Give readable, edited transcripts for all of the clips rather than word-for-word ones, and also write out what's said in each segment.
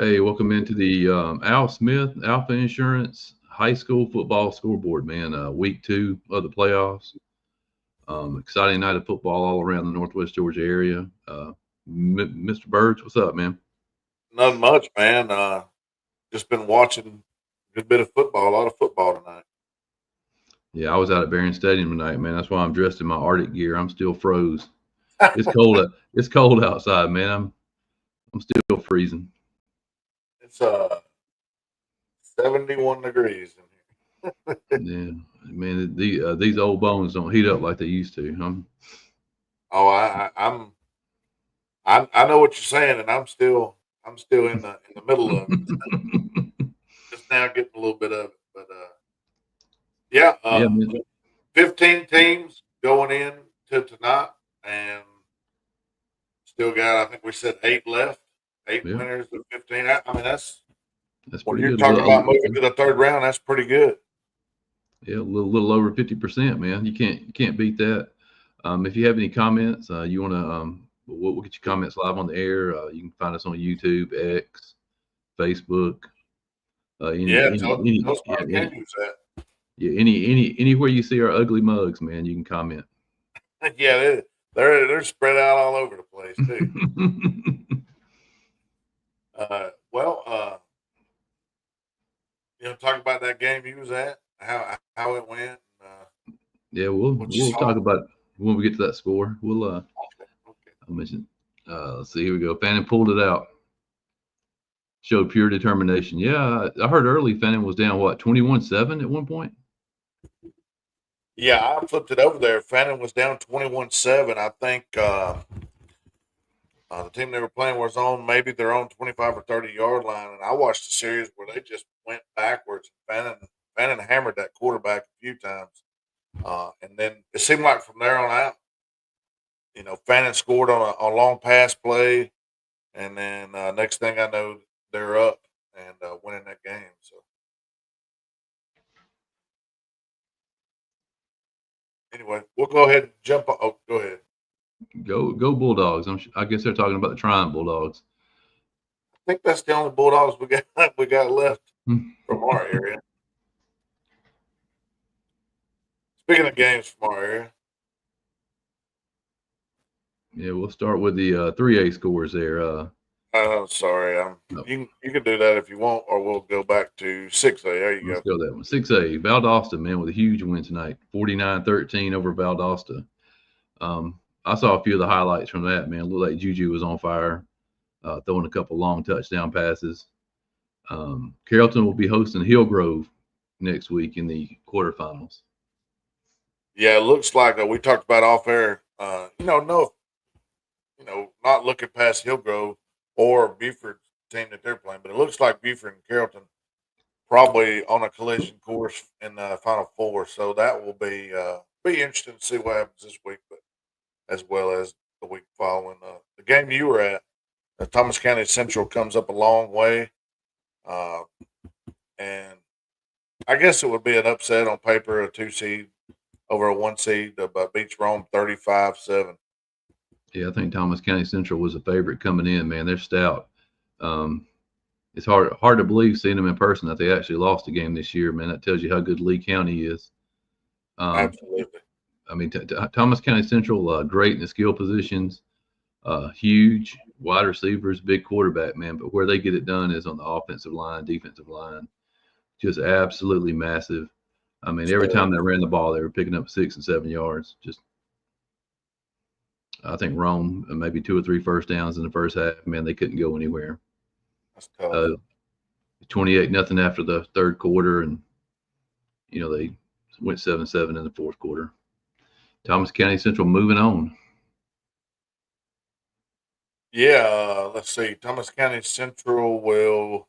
Hey, welcome into the Al Smith Alpha Insurance High School Football Scoreboard, man. Week two of the playoffs. Exciting night of football all around the Northwest Georgia area. Mr. Birds, what's up, man? Nothing much, man. Just been watching a good bit of football, a lot of football tonight. Yeah, I was out at Barron Stadium tonight, man. That's why I'm dressed in my Arctic gear. I'm still froze. It's cold. It's cold outside, man. I'm still freezing. It's 71 degrees in here. Yeah, man. These old bones don't heat up like they used to. Oh, I know what you're saying, and I'm still in the middle of it. Just now getting a little bit of it, but yeah, Yeah, man. 15 teams going in to tonight, and still got, I think we said 8 left, eight Yeah, winners of 15. I mean, that's that's when pretty you're good. talking about moving to the third round. That's pretty good. Yeah, a little over 50%, man. You can't beat that. If you have any comments, you want to, we'll get your comments live on the air. You can find us on YouTube, X, Facebook, Yeah, tell us where the any, game's at. yeah, anywhere you see our ugly mugs, man, you can comment. Yeah, they're spread out all over the place too. Well, talk about that game you was at, how it went, Yeah, we'll what you we'll talk saw. about when we get to that score. Okay, okay. I'll mention. Let's see. Here we go. Fannin pulled it out. Showed pure determination. Yeah, I heard early Fannin was down what 21-7 at one point. Yeah, I flipped it over there. Fannin was down 21-7. I think the team they were playing was on maybe their own 25 or 30 yard line, and I watched the series where they just went backwards. Fannin hammered that quarterback a few times, and then it seemed like from there on out, Fannin scored on a long pass play, and then next thing I know, they're up and winning that game. So anyway, we'll go ahead and jump. Oh, go ahead. Go Bulldogs. I guess they're talking about the Triumph Bulldogs. I think that's the only Bulldogs we got we got left Hmm. from our area. Speaking of games from our area, Yeah, we'll start with the 3A scores there. sorry, No, you can do that if you want, or we'll go back to 6A. There you let's go. go that one. 6A, Valdosta, man, with a huge win tonight. 49-13 over Valdosta. I saw a few of the highlights from that, man. It looked like Juju was on fire, throwing a couple long touchdown passes. Carrollton will be hosting Hillgrove next week in the quarterfinals. Yeah, it looks like we talked about off air. No, not looking past Hillgrove or Buford's team that they're playing, but it looks like Buford and Carrollton probably on a collision course in the Final Four. So that will be interesting to see what happens this week, but as well as the week following. The game you were at, Thomas County Central comes up a long way, uh, and I guess it would be an upset on paper, a 2 seed over a 1 seed, but beats Rome 35-7. Yeah, I think Thomas County Central was a favorite coming in, man. They're stout. Um, it's hard to believe seeing them in person that they actually lost a game this year, man. That tells you how good Lee County is. Um, Absolutely. I mean, Thomas County Central, great in the skill positions, huge wide receivers, big quarterback, man. But where they get it done is on the offensive line, defensive line, just absolutely massive. I mean, every So time they ran the ball, they were picking up 6 and 7 yards. Just, I think Rome maybe two or three first downs in the first half. Man, they couldn't go anywhere. that's tough. Uh, 28-0 after the third quarter, and they went 7-7 in the fourth quarter. Thomas County Central moving on. Yeah, let's see. Thomas County Central will.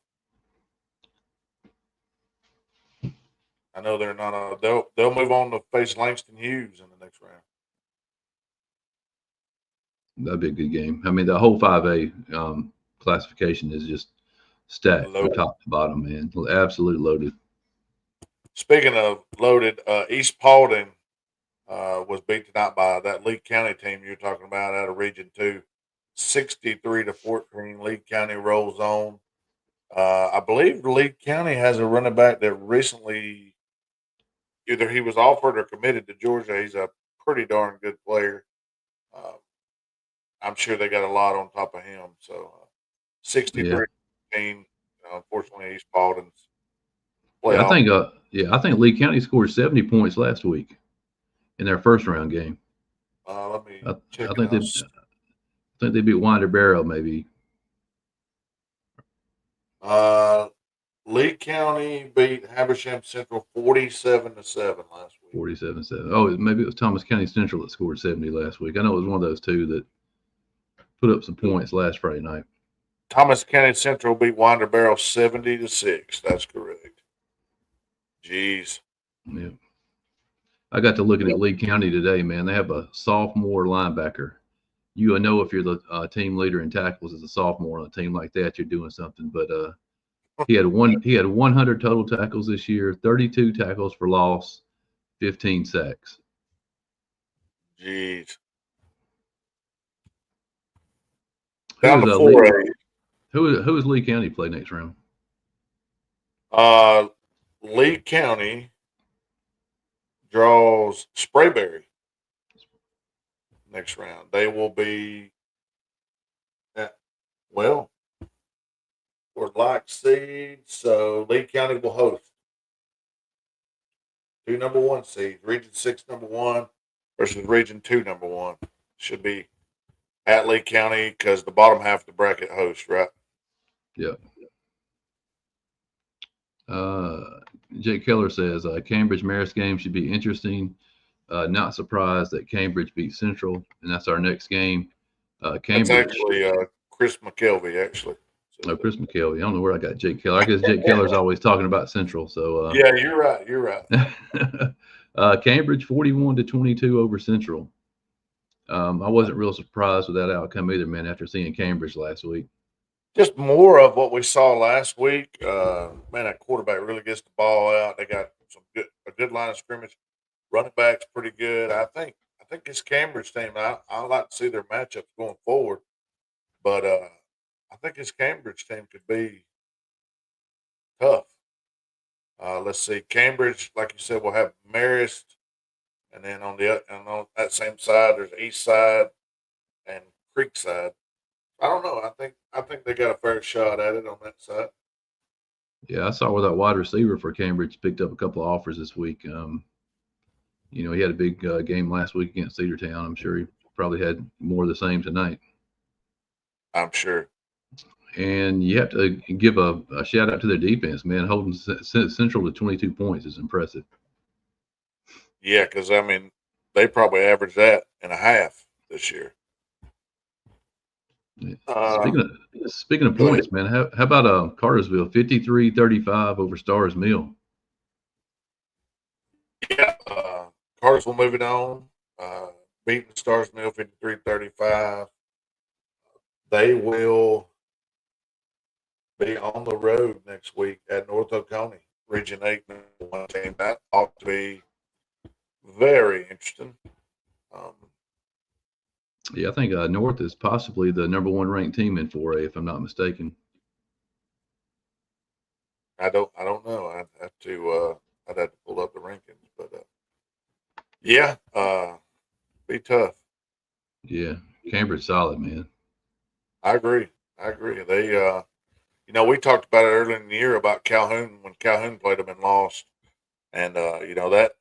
I know they're not. They'll move on to face Langston Hughes in the next round. That'd be a good game. I mean, the whole 5A classification is just stacked from Loaded. top to bottom, man. Absolutely loaded. Speaking of loaded, East Paulding was beat tonight by that Lee County team you're talking about out of Region 2. 63-14. Lee County rolls on. I believe Lee County has a running back that recently either he was offered or committed to Georgia. He's a pretty darn good player. Uh, I'm sure they got a lot on top of him. So 63 Yeah. team. Unfortunately, East Baldwin's Yeah, playoff. I think Lee County scored 70 points last week in their first round game. Let me I, check I it think out. they beat Winder Barrow maybe Uh, Lee County beat Habersham Central 47-7 last week. 47-7. Oh, maybe it was Thomas County Central that scored 70 last week. I know it was one of those two that put up some points last Friday night. Thomas County Central beat Winder Barrow 70-6. That's correct. Jeez. Yeah. I got to looking at Lee County today, man. They have a sophomore linebacker. You know, if you're the team leader in tackles as a sophomore on a team like that, you're doing something. But he had 100 total tackles this year, 32 tackles for loss, 15 sacks. Jeez. Who Down is to Lee? 4A. Who is Lee County play next round? Lee County draws Sprayberry next round. They will be well, we're like seeds, so Lee County will host 2 number 1 seeds. Region 6 number 1 versus Region 2 number 1. Should be at Lee County because the bottom half of the bracket hosts, right? Yeah. Jake Keller says Cambridge Marist game should be interesting. Not surprised that Cambridge beat Central, and that's our next game. Cambridge. That's actually Chris McKelvey, actually. So, Chris McKelvey. I don't know where I got Jake Keller. I guess Jake Keller's always talking about Central. So yeah, you're right. You're right. Cambridge 41-22 over Central. I wasn't real surprised with that outcome either, man. After seeing Cambridge last week. Just more of what we saw last week. Man, that quarterback really gets the ball out. They got a good line of scrimmage. Running back's pretty good. I think this Cambridge team. I like to see their matchups going forward, but I think this Cambridge team could be tough. Let's see, Cambridge, like you said, will have Marist, and then on that same side, there's East Side and Creekside. I don't know. I think they got a fair shot at it on that side. Yeah, I saw where that wide receiver for Cambridge picked up a couple of offers this week. He had a big game last week against Cedartown. I'm sure he probably had more of the same tonight. I'm sure. And you have to give a shout out to their defense, man. Holding Central to 22 points is impressive. Yeah, because I mean, they probably averaged that in a half this year. Speaking of points, man, how about Cartersville 53-35 over Stars Mill? Yeah, Cartersville moving on, beating Stars Mill 53-35. They will be on the road next week at North Oconee, Region 8 1 team. That ought to be very interesting. Yeah, I think North is possibly the number 1 ranked team in 4A, if I'm not mistaken. I don't know. I'd have to pull up the rankings, but yeah, be tough. Yeah, Cambridge solid, man. I agree. They, we talked about it earlier in the year about Calhoun when Calhoun played them and lost, and that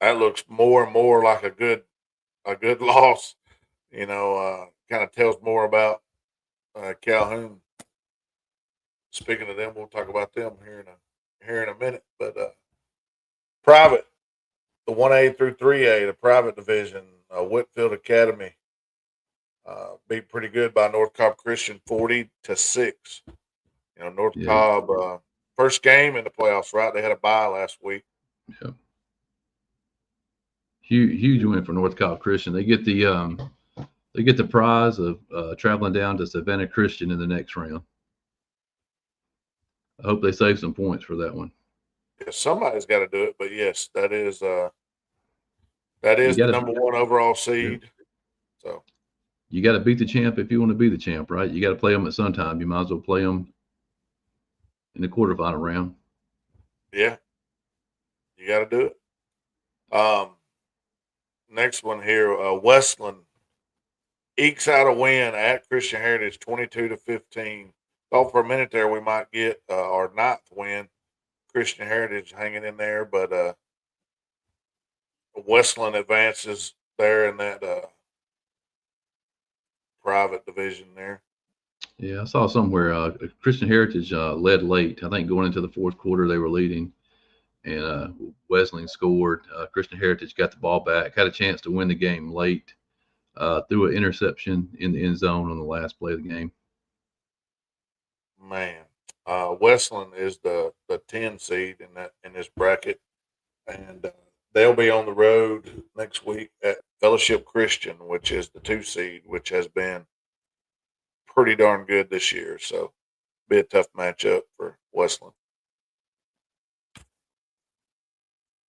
looks more and more like a good loss. Kind of tells more about Calhoun. Speaking of them, we'll talk about them here in a minute. But private, the 1A through 3A, the private division, Whitfield Academy beat pretty good by North Cobb Christian 40-6. North Cobb first game in the playoffs, right? They had a bye last week. Yeah. Huge win for North Cobb Christian. They get the prize of traveling down to Savannah Christian in the next round. I hope they save some points for that one. Yeah, somebody's got to do it, but yes, that is the number 1 overall seed. Yeah. So you got to beat the champ if you want to be the champ, right? You got to play them at some time. You might as well play them in the quarterfinal round. Yeah, you got to do it. Next one here, Westland ekes out a win at Christian Heritage, 22-15. Thought for a minute there we might get our 9th win. Christian Heritage hanging in there, but Westland advances there in that private division there. Yeah, I saw somewhere Christian Heritage led late. I think going into the fourth quarter they were leading, and Wesleyan scored. Christian Heritage got the ball back, had a chance to win the game late, threw an interception in the end zone on the last play of the game. Man, Westland is the 10 seed in this bracket, and they'll be on the road next week at Fellowship Christian, which is the 2 seed, which has been pretty darn good this year. So, be a tough matchup for Westland.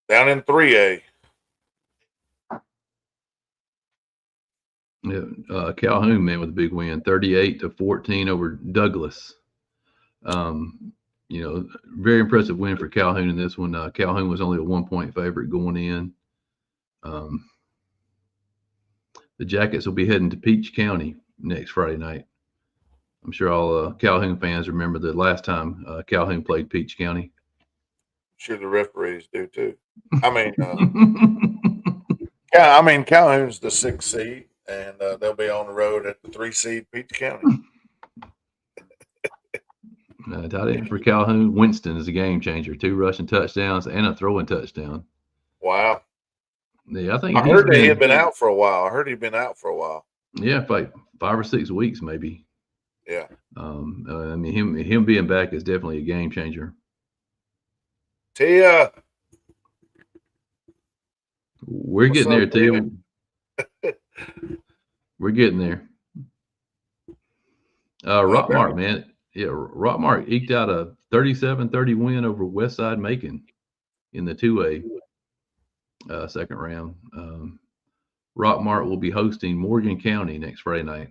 Down in 3A. Yeah, Calhoun, man, with a big win, 38-14 over Douglas. Very impressive win for Calhoun in this one. Calhoun was only a 1-point favorite going in. The Jackets will be heading to Peach County next Friday night. I'm sure all Calhoun fans remember the last time Calhoun played Peach County. I'm sure the referees do too. I mean, Calhoun's the 6th seed, and they'll be on the road at the 3 seed Peach County. Tight end for Calhoun, Winston is a game changer. 2 rushing touchdowns and a throwing touchdown. Wow. Yeah, I heard that he had been out for a while. Yeah, like 5 or 6 weeks maybe. Yeah. Him being back is definitely a game changer. Tia. We're getting there, Tia. We're getting there. Rockmart, man. Yeah, Rockmart eked out a 37-30 win over Westside Macon in the 2A second round. Rockmart will be hosting Morgan County next Friday night.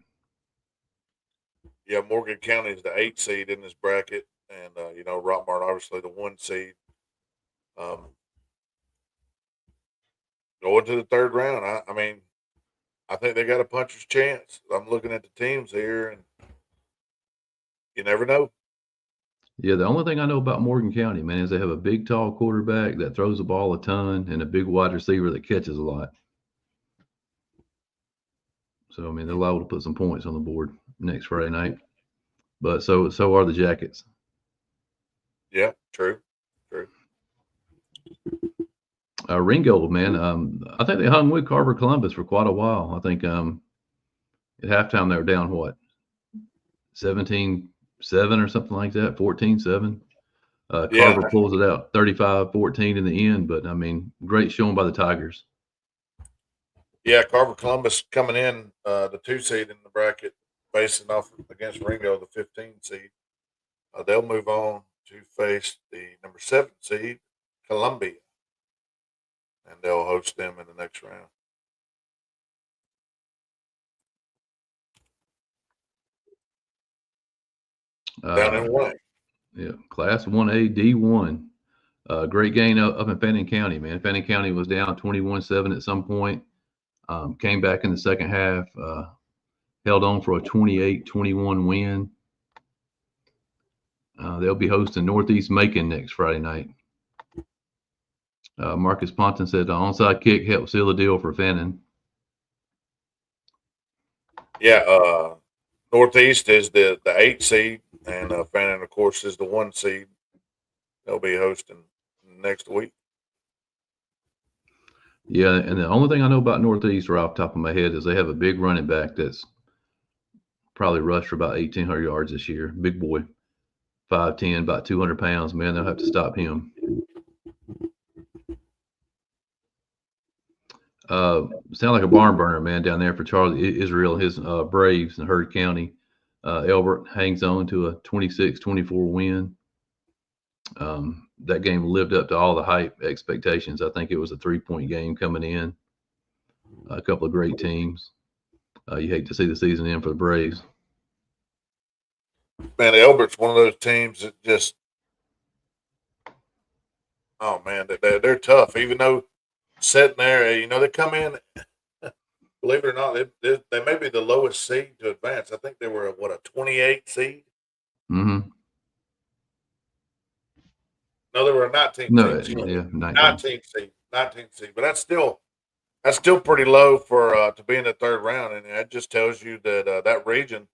Yeah, Morgan County is the 8 seed in this bracket, and Rockmart obviously the 1 seed. Going to the 3rd round, I think they got a puncher's chance. I'm looking at the teams here, and you never know. Yeah, the only thing I know about Morgan County, man, is they have a big, tall quarterback that throws the ball a ton and a big wide receiver that catches a lot. So, they're liable to put some points on the board next Friday night. But so are the Jackets. Yeah, true. Ringgold, man, I think they hung with Carver Columbus for quite a while. I think at halftime they were down, 17-7 or something like that, 14-7. Carver pulls it out 35-14 in the end, but great showing by the Tigers. Yeah, Carver Columbus coming in the 2 seed in the bracket, facing off against Ringgold, the 15 seed. They'll move on to face the number 7 seed, Columbia, and they'll host them in the next round. Down in 1A. Yeah, Class 1A D1. Great gain up in Fannin County, man. Fannin County was down 21-7 at some point. Came back in the second half, held on for a 28-21 win. They'll be hosting Northeast Macon next Friday night. Marcus Ponton said the onside kick helped seal the deal for Fannin. Yeah, Northeast is the 8 seed, and Fannin, of course, is the 1 seed. They'll be hosting next week. Yeah, and the only thing I know about Northeast right off the top of my head is they have a big running back that's probably rushed for about 1,800 yards this year. Big boy, 5'10", about 200 pounds. Man, they'll have to stop him. Sound like a barn burner, man, down there for Charlie Israel, his Braves in Heard County. Elbert hangs on to a 26-24 win. That game lived up to all the hype expectations. I think it was a 3-point game coming in. A couple of great teams. You hate to see the season end for the Braves. Man, Elbert's one of those teams that just Oh man, they're tough. Even though sitting there, they come in. Believe it or not, they may be the lowest seed to advance. I think they were a 28 seed. Mm-hmm. No, they were a 19 No, seed. Sorry. yeah, 19. 19 seed, 19 seed. But that's still pretty low for to be in the third round, and that just tells you that that region,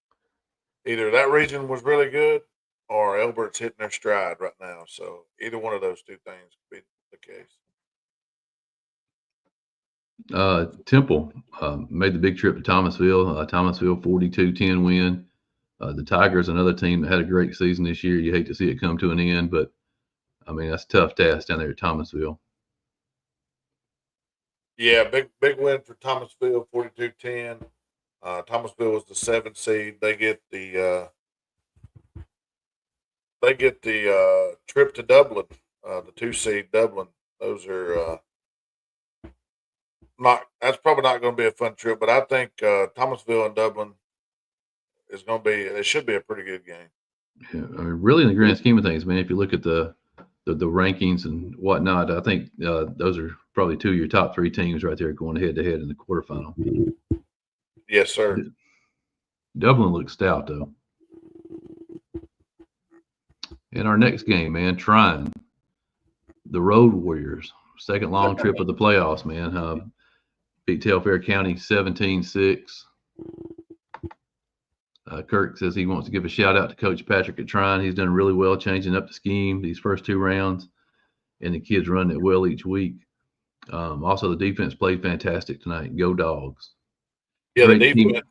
either that region was really good, or Elbert's hitting their stride right now. So either one of those two things could be the case. Temple made the big trip to Thomasville. Thomasville 42-10 win. The Tigers, another team that had a great season this year. You hate to see it come to an end, but I mean that's a tough task down there at Thomasville. Yeah, big win for Thomasville, 42-10. Thomasville was the 7th seed. They get the trip to Dublin, the 2 seed Dublin. Those are not. That's probably not going to be a fun trip, but I think Thomasville and Dublin is going to be. It should be a pretty good game. Yeah, I mean, really, in the grand scheme of things, man, if you look at the rankings and whatnot, I think those are probably two of your top three teams right there going head to head in the quarterfinal. Yes, sir. Dublin looks stout though. In our next game, man, Trine, the Road Warriors, second long trip of the playoffs, man. Beat Telfair County 17-6. Kirk says he wants to give a shout out to Coach Patrick at Trine. He's done really well changing up the scheme these first 2 rounds, and the kids run it well each week. Also, the defense played fantastic tonight. Go Dogs! Yeah, Great the defense.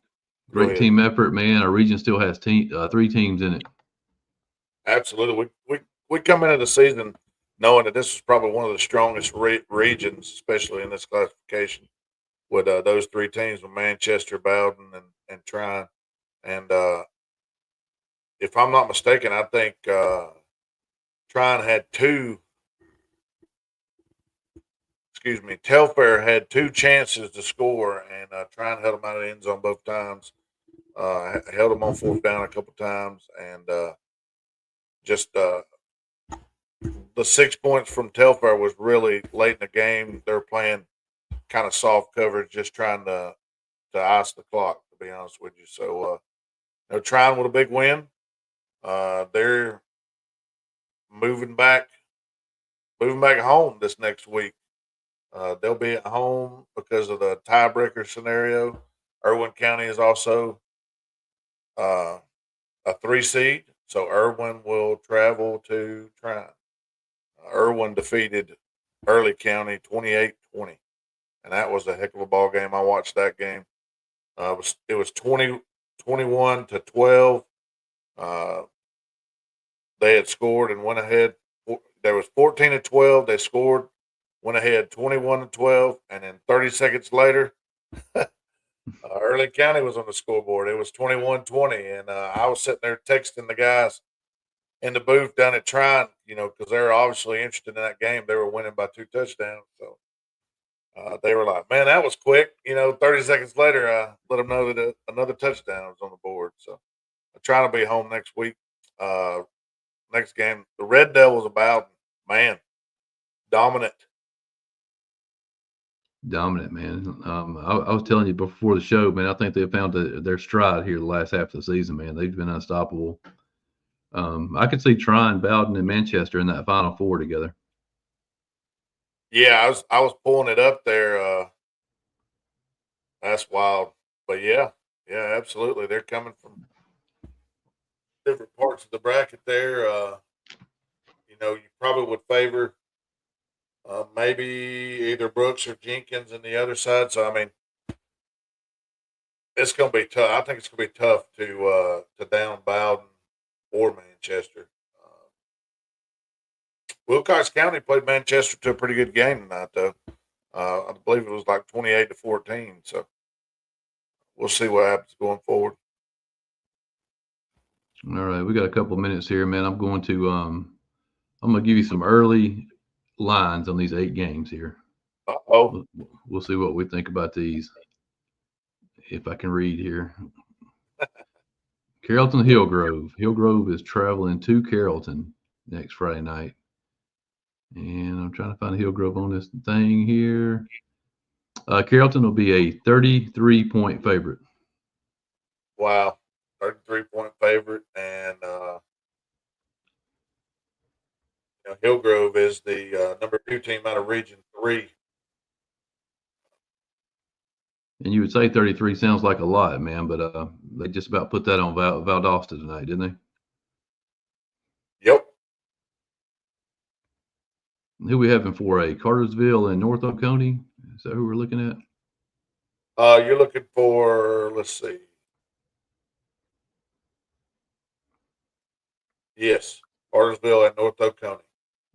great team effort, man. Our region still has 3 teams in it. Absolutely. We come into the season knowing that this is probably one of the strongest regions, especially in this classification, with those 3 teams with Manchester, Bowden, and Trine. And if I'm not mistaken, I think Trine had 2. Excuse me, Telfair had 2 chances to score, and Trine held them out of the end zone both times. Held them on 4th down a couple times, and just the 6 points from Telfair was really late in the game. They were playing kind of soft coverage, just trying to ice the clock. To be honest with you, so Trine with a big win. They're moving back home this next week. They'll be at home because of the tiebreaker scenario. Irwin County is also a 3 seed, so Irwin will travel to Trine. Irwin defeated Early County 28-20, and that was a heck of a ball game. I watched that game. It was 21-12. Uh, they had scored and went ahead. There was 14-12. They scored, went ahead 21-12, and then 30 seconds later, Early County was on the scoreboard. It was 21-20, and I was sitting there texting the guys in the booth down at Trine, because they were obviously interested in that game. They were winning by 2 touchdowns, so they were like, "Man, that was quick." 30 seconds later, I let them know that another touchdown was on the board. So I'm trying to be home next week. Next game, the Red Devils about, man, dominant. Dominant, man. I was telling you before the show, man. I think they found their stride here the last half of the season, man. They've been unstoppable. I could see Trine, Bowden, and Manchester in that Final Four together. Yeah, I was pulling it up there. That's wild, but yeah, absolutely. They're coming from different parts of the bracket there. You probably would favor maybe either Brooks or Jenkins in the other side. So I mean, it's going to be tough. I think it's going to be tough to down Bowden or Manchester. Wilcox County played Manchester to a pretty good game tonight, though. I believe it was like 28-14. So we'll see what happens going forward. All right, we got a couple of minutes here, man. I'm going to give you some early lines on these 8 games here. Oh, we'll see what we think about these. If I can read here. Carrollton Hillgrove. Hillgrove is traveling to Carrollton next Friday night. And I'm trying to find Hillgrove on this thing here. Carrollton will be a 33-point favorite. Wow. 33-point favorite. And Hillgrove is the number 2 team out of Region 3. And you would say 33 sounds like a lot, man, but they just about put that on Valdosta tonight, didn't they? Yep. Who we have in 4A? Cartersville and North Oconee? Is that who we're looking at? You're looking for, let's see. Yes, Cartersville and North Oconee.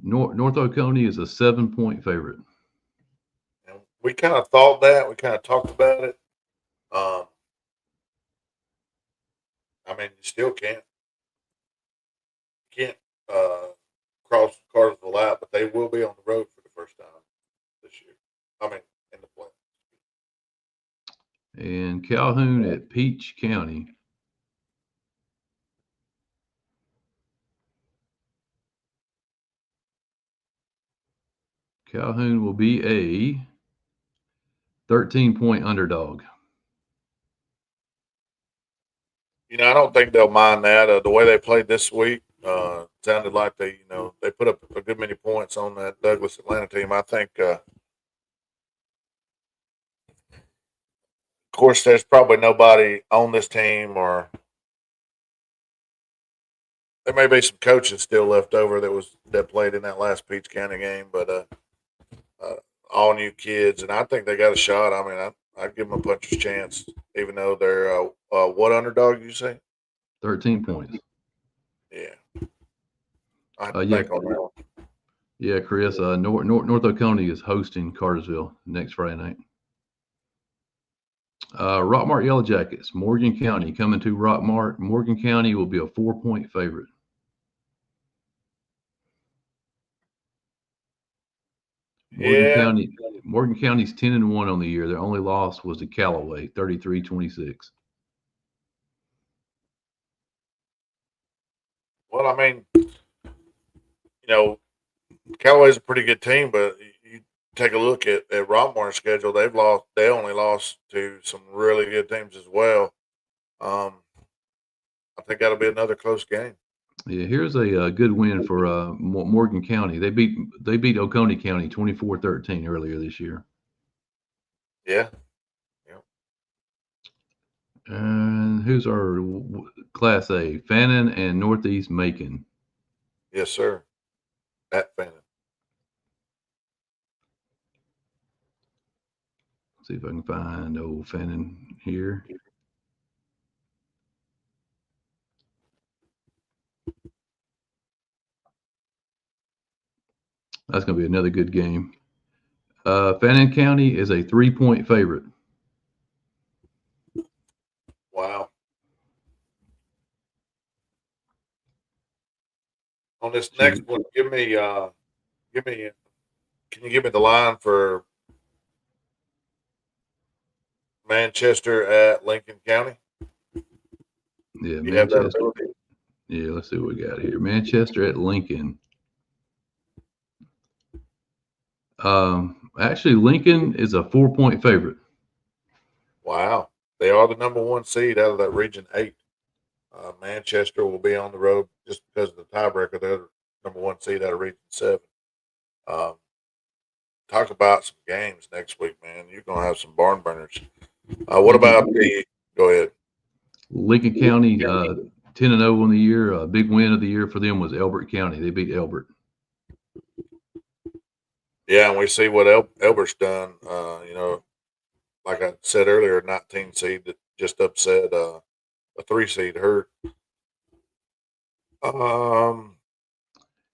North Oconee is a 7-point favorite. And we kind of thought that. We kind of talked about it. I mean, you still can't cross Cartersville out, but they will be on the road for the first time this year. I mean, in the play. And Calhoun at Peach County. Calhoun will be a 13-point underdog. I don't think they'll mind that. The way they played this week sounded like they put up a good many points on that Douglas Atlanta team. I think, of course, there's probably nobody on this team, or there may be some coaches still left over that played in that last Peach County game, but all new kids, and I think they got a shot. I mean, I give them a puncher's chance, even though they're what underdog you say? 13 points. Yeah. I have to think on that one. Yeah, Chris. North Oconee is hosting Cartersville next Friday night. Rockmart Yellow Jackets, Morgan County coming to Rockmart. Morgan County will be a 4-point favorite. Morgan County's 10-1 on the year. Their only loss was to Callaway, 33-26. Well, I mean, Callaway's a pretty good team, but you take a look at Rockmart's schedule. They only lost to some really good teams as well. I think that'll be another close game. Yeah, here's a good win for Morgan County. They beat Oconee County 24-13 earlier this year. Yeah. And who's our Class A? Fannin and Northeast Macon. Yes, sir. At Fannin. See if I can find old Fannin here. That's going to be another good game. Fannin County is a 3-point favorite. Wow. On this next one, can you give me the line for Manchester at Lincoln County? Yeah, Manchester. Yeah, let's see what we got here. Manchester at Lincoln. Actually, Lincoln is a 4-point favorite. Wow. They are the number 1 seed out of that Region 8. Manchester will be on the road just because of the tiebreaker. They're the number 1 seed out of Region 7. Talk about some games next week, man. You're going to have some barn burners. What about go ahead. Lincoln County, 10-0 on the year. A big win of the year for them was Elbert County. They beat Elbert. Yeah, and we see what Elbert's done. Like I said earlier, 19 seed that just upset a 3 seed hurt.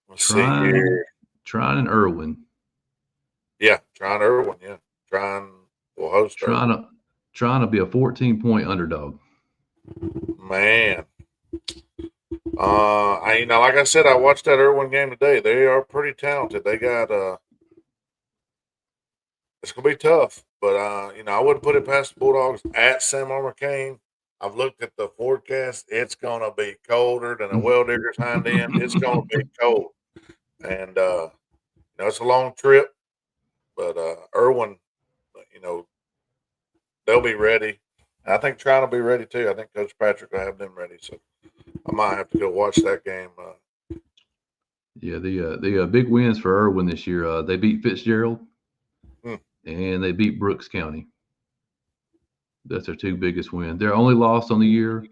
Let's see here. Trine and Irwin. Yeah, Trine Irwin. Yeah, Trine will host. Trying to be a 14-point underdog. Man, like I said, I watched that Irwin game today. They are pretty talented. They got it's gonna be tough, but I wouldn't put it past the Bulldogs at Sam McCain. I've looked at the forecast. It's gonna be colder than a well digger's hind end. It's gonna be cold, and it's a long trip, but Irwin, they'll be ready. I think Trine will be ready too. I think Coach Patrick will have them ready. So I might have to go watch that game. Yeah, the big wins for Irwin this year. They beat Fitzgerald Hmm. and they beat Brooks County. That's their two biggest wins. Their only loss on the year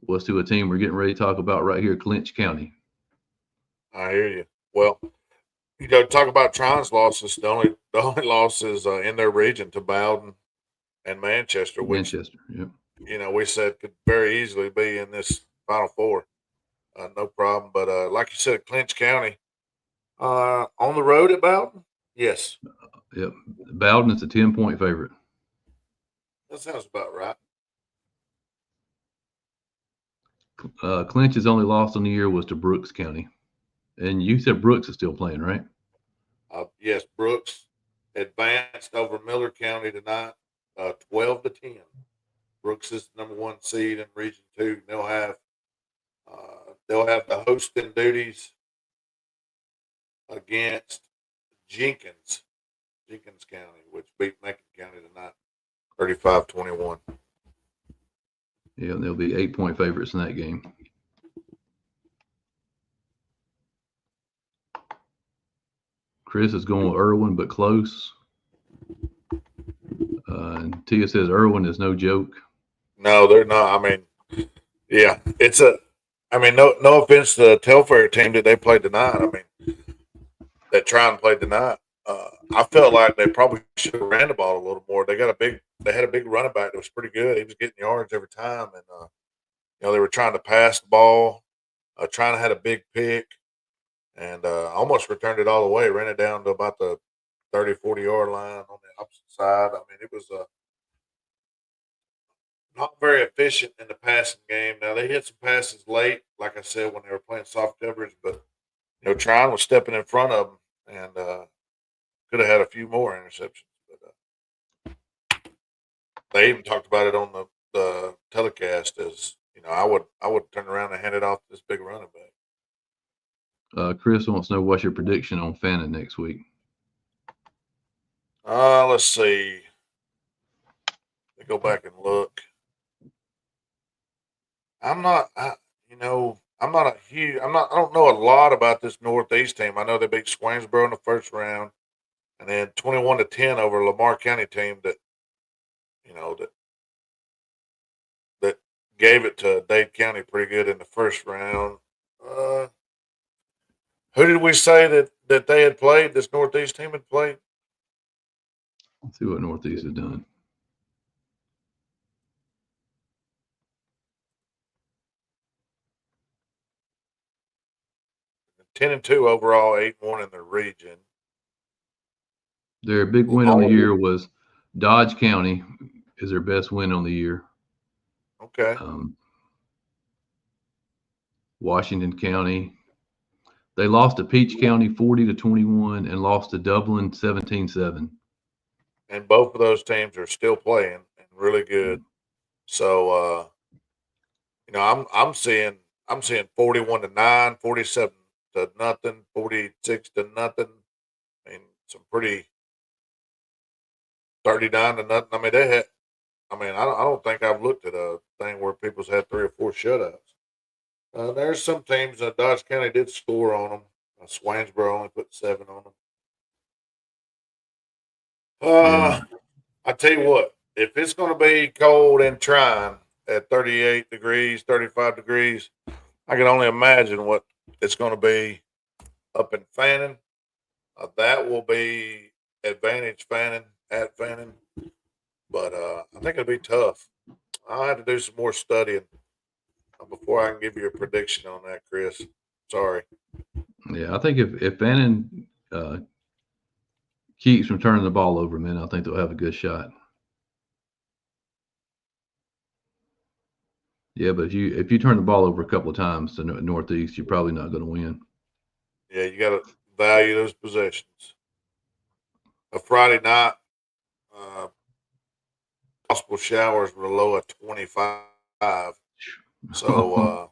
was to a team we're getting ready to talk about right here, Clinch County. I hear you. Well, talk about Trine's losses. The only losses in their region to Bowden and Manchester, which Manchester. Yep. we said could very easily be in this Final Four. No problem. But like you said, Clinch County on the road at Bowden. Yes, Yep. Bowden is a 10-point favorite. that sounds about right. Clinch's only loss on the year was to Brooks County. And you said Brooks is still playing, right? Yes, Brooks advanced over Miller County tonight, 12-10. Brooks is the number one seed in Region 2. They'll have the hosting duties against Jenkins County, which beat Macon County tonight, 35-21. Yeah, they'll be 8-point favorites in that game. Chris is going with Irwin, but close. And Tia says Irwin is no joke. No, they're not. I mean, yeah, no offense to the Telfair team that they played tonight. I mean, that try and play tonight. I felt like they probably should have ran the ball a little more. They had a big running back that was pretty good. He was getting yards every time, and they were trying to pass the ball, trying to had a big pick, and almost returned it all the way. Ran it down to about the 30, 40-yard line on the opposite side. I mean, it was not very efficient in the passing game. Now they hit some passes late, like I said, when they were playing soft coverage, but Trine was stepping in front of them and could have had a few more interceptions. But they even talked about it on the telecast as I would turn around and hand it off to this big running back. Chris wants to know what's your prediction on Fannin next week. Let's see. Let me go back and look. I'm not. I'm not a huge. I don't know a lot about this Northeast team. I know they beat Swainsboro in the first round, and then 21-10 over Lamar County team that that gave it to Dade County pretty good in the first round. Who did we say that they had played? This Northeast team had played. Let's see what Northeast has done. 10-2 overall, 8-1 in their region. Their big win on the year was Dodge County is their best win on the year. Okay. Washington County. They lost to Peach County 40-21 and lost to Dublin 17-7. And both of those teams are still playing and really good. So I'm seeing 41-9, 47-0, 46-0. I mean, some pretty 39-0. I mean, they had. I mean, I don't think I've looked at a thing where people's had 3 or 4 shutouts. There's some teams that Dodge County did score on them. Swainsboro only put 7 on them. I tell you what, if it's going to be cold and trying at 38 degrees, 35 degrees, I can only imagine what it's going to be up in Fannin. That will be advantage Fannin at Fannin. But I think it'll be tough. I'll have to do some more studying before I can give you a prediction on that, Chris. Sorry. Yeah, I think if Fannin keeps from turning the ball over, man, I think they'll have a good shot. Yeah, but if you turn the ball over a couple of times to Northeast, you're probably not going to win. Yeah, you got to value those possessions. A Friday night, possible showers were low at 25. So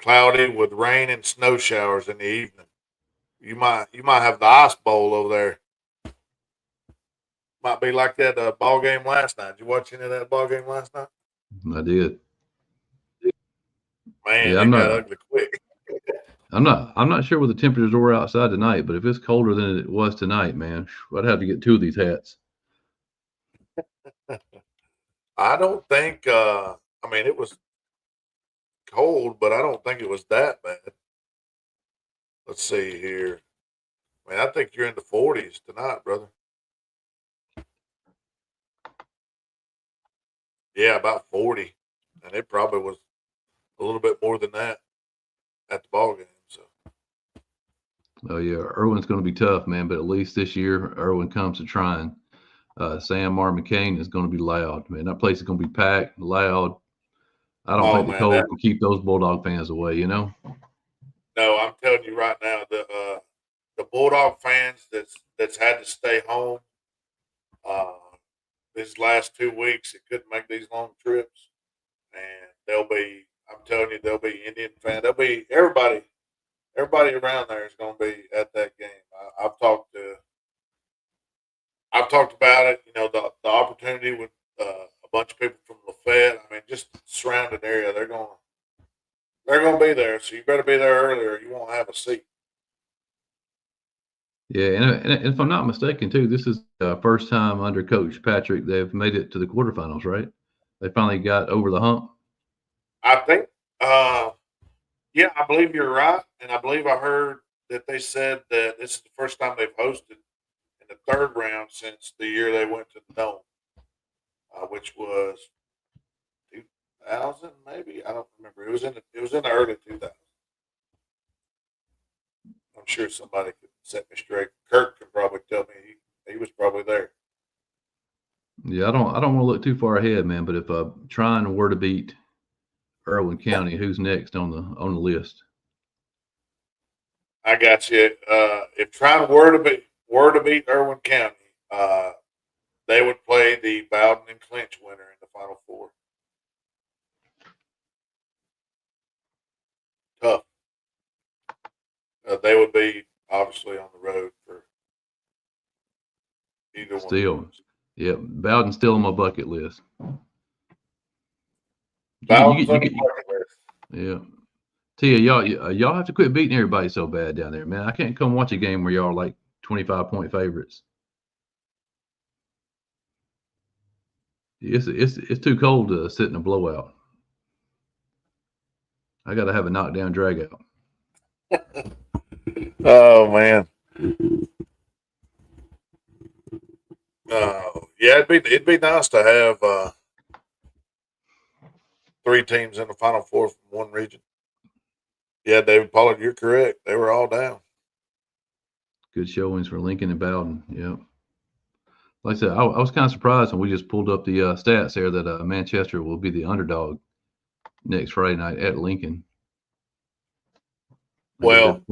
cloudy with rain and snow showers in the evening. You might have the ice bowl over there. Might be like that ball game last night. Did you watch any of that ball game last night? I did. Man, Yeah, it got ugly quick. I'm not sure what the temperatures were outside tonight, but if it's colder than it was tonight, man, I'd have to get two of these hats. I don't think. I mean, it was cold, but I don't think it was that bad. Let's see here. Man, I think you're in the 40s tonight, brother. Yeah, about 40, and it probably was a little bit more than that at the ball game. So. Oh yeah, Irwin's going to be tough, man. But at least this year, Irwin comes to trying. Sam Mar McCain is going to be loud, man. That place is going to be packed, loud. I don't think the cold can keep those Bulldog fans away. You know. No, I'm telling you right now, the Bulldog fans that's had to stay home these last 2 weeks, it couldn't make these long trips, and they'll be. I'm telling you, there'll be Indian fans. There'll be everybody around there is going to be at that game. I've talked about it. You know, the opportunity with a bunch of people from Lafayette. I mean, just surrounding area. They're going to be there. So you better be there earlier. Or you won't have a seat. Yeah, and if I'm not mistaken, too, this is the first time under Coach Patrick they've made it to the quarterfinals, right? They finally got over the hump. I think, yeah, I believe you're right, and I believe I heard that they said that this is the first time they've hosted in the third round since the year they went to the Dome, which was 2000, maybe. I don't remember. It was in the early 2000s. I'm sure somebody could set me straight. Kirk could probably tell me he was probably there. Yeah, I don't want to look too far ahead, man. But if trying were to beat Irwin County, who's next on the list? I got you. If trying were to beat Irwin County, they would play the Bowden and Clinch winner in the Final Four. Tough. They would be obviously on the road for either still, one. Yeah, Bowden's still on my bucket list. Bowden's on the bucket list. Yeah. Tia, y'all have to quit beating everybody so bad down there, man. I can't come watch a game where y'all are like 25-point favorites. It's too cold to sit in a blowout. I got to have a knockdown drag out. Oh man. Yeah, it'd be nice to have 3 teams in the Final Four from one region. Yeah, David Pollard, you're correct. They were all down. Good showings for Lincoln and Bowden. Yep. Like I said, I was kind of surprised when we just pulled up the stats there that Manchester will be the underdog next Friday night at Lincoln. Well,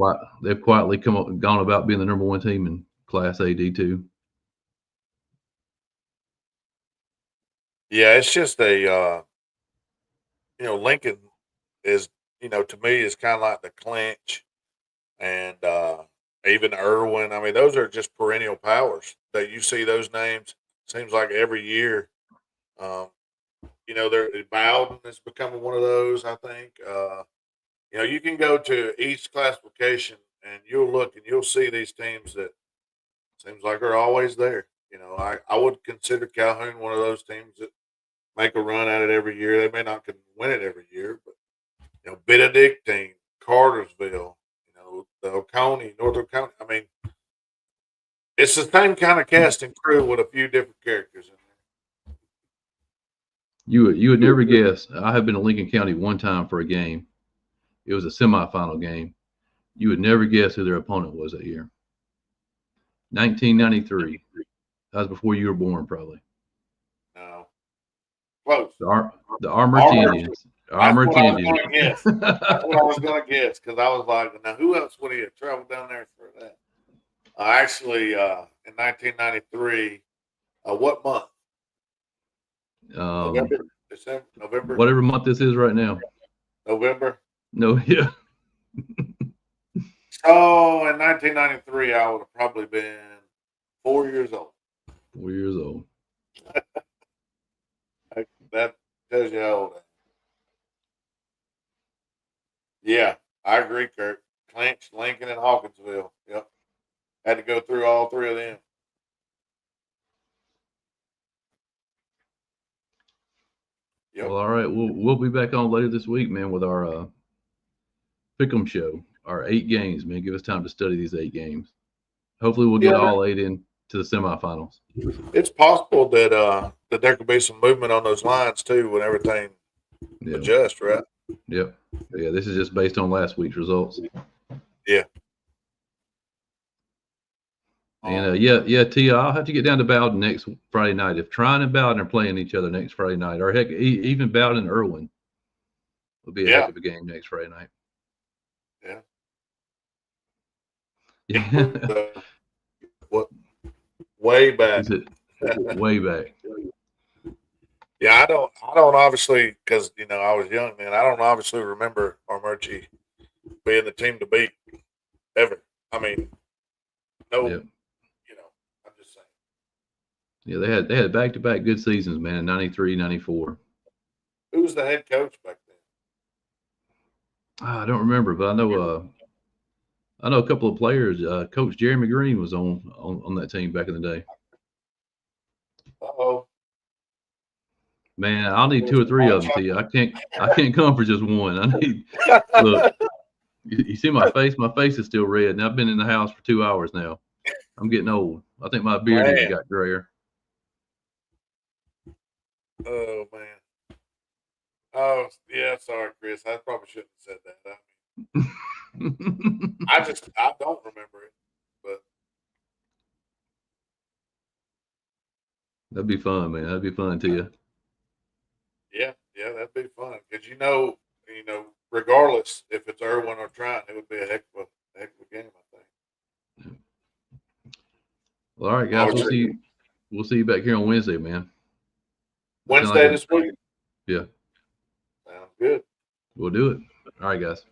they've quietly gone about being the number 1 team in Class A D2. Yeah, it's just Lincoln is, to me, is kind of like the Clinch and even Irwin. I mean, those are just perennial powers that you see those names. Seems like every year. Bowden is becoming one of those. I think. You can go to each classification and you'll look and you'll see these teams that seems like are always there. I would consider Calhoun one of those teams that make a run at it every year. They may not win it every year, but Benedictine, Cartersville, the Oconee, North Oconee. I mean, it's the same kind of cast and crew with a few different characters in there. You would never guess. I have been to Lincoln County one time for a game. It was a semifinal game. You would never guess who their opponent was that year. 1993. That was before you were born, probably. No. Close. The Armored Indians. Armored Indians. That's what I was going to guess because I was like, now who else would he have traveled down there for that? Actually, in 1993, what month? November. Whatever month this is right now. November. No, yeah. So in 1993, I would have probably been 4 years old. 4 years old. That tells you how old I am. Yeah, I agree, Kurt. Clinch, Lincoln, and Hawkinsville. Yep. Had to go through all three of them. Yep. Well, all right. We'll be back on later this week, man, with our pick'em show. Our 8 games, man. Give us time to study these 8 games. Hopefully, we'll get all 8 in to the semifinals. It's possible that there could be some movement on those lines too when everything adjusts, right? Yep. Yeah, this is just based on last week's results. Yeah. And Tia, I'll have to get down to Bowden next Friday night. If Tryon and Bowden are playing each other next Friday night, or heck, even Bowden and Irwin will be a heck of a game next Friday night. Yeah. Yeah. What? Way back. Way back. Yeah, I don't obviously, because I was young then. I don't obviously remember Armurchie being the team to beat ever. I mean, no. Yep. I'm just saying. Yeah, they had back-to-back good seasons, man, in 93, 94. Who was the head coach back then? I don't remember, but I know a couple of players. Coach Jeremy Green was on that team back in the day. Uh-oh. Man, I'll need 2 or 3 of them, Tia. I can't come for just one. I need look. You see my face? My face is still red, and I've been in the house for 2 hours now. I'm getting old. I think my beard even got grayer. Oh man. Oh yeah, sorry, Chris. I probably shouldn't have said that. I don't remember it, but that'd be fun, man. That'd be fun, Tia. Yeah, that'd be fun because regardless if it's Irwin or Tryon, it would be a heck of a game, I think. Well, all right, guys. We'll see you back here on Wednesday, man. Wednesday this week. Yeah. Sounds good. We'll do it. All right, guys.